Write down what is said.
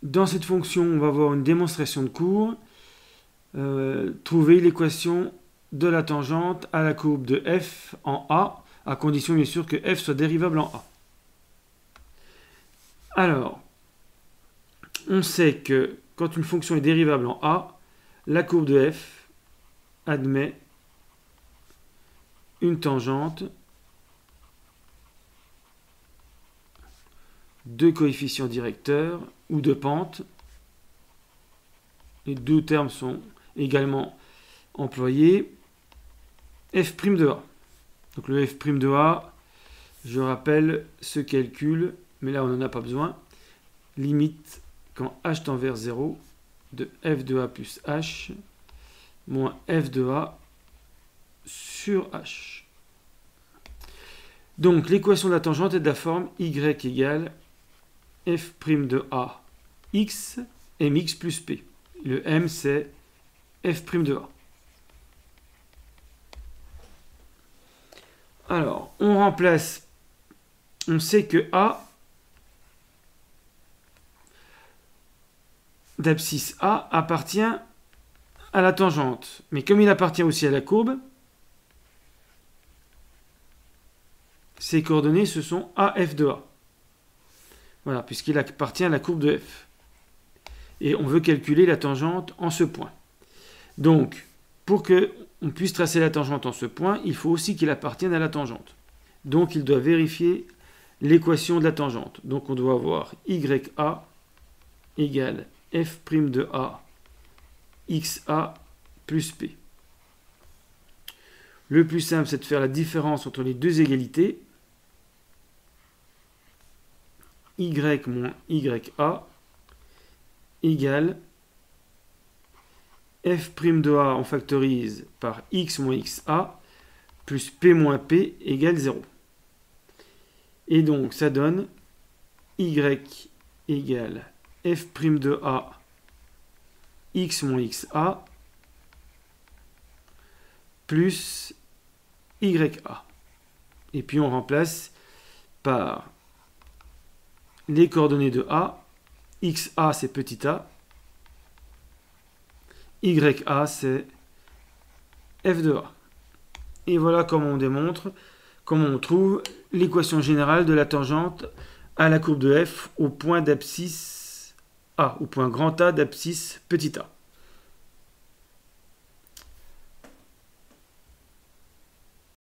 Dans cette fonction, on va voir une démonstration de cours. Trouver l'équation de la tangente à la courbe de f en A, à condition bien sûr que f soit dérivable en A. Alors, on sait que quand une fonction est dérivable en A, la courbe de f admet une tangente de coefficients directeurs ou de pente. Les deux termes sont également employés. F' de A. Donc le F' de A, je rappelle ce calcul, mais là on n'en a pas besoin. Limite quand h tend vers 0 de f de A plus h moins f de A sur h. Donc l'équation de la tangente est de la forme y égale f' de A x mx plus p. Le m c'est f' de A. Alors, on remplace, on sait que A d'abscisse A appartient à la tangente. Mais comme il appartient aussi à la courbe, ses coordonnées, ce sont AF de A. Voilà, puisqu'il appartient à la courbe de F. Et on veut calculer la tangente en ce point. Donc, pour qu'on puisse tracer la tangente en ce point, il faut aussi qu'il appartienne à la tangente. Donc, il doit vérifier l'équation de la tangente. Donc, on doit avoir YA égale f' de A XA plus P. Le plus simple, c'est de faire la différence entre les deux égalités. Y moins YA égale f' de A, on factorise par x moins xa, plus p moins p égale 0. Et donc, ça donne y égale f' de A x moins xa plus ya. Et puis, on remplace par les coordonnées de A. XA, c'est petit a. YA, c'est f de A. Et voilà comment on démontre, comment on trouve l'équation générale de la tangente à la courbe de f au point d'abscisse A, au point grand A d'abscisse petit a.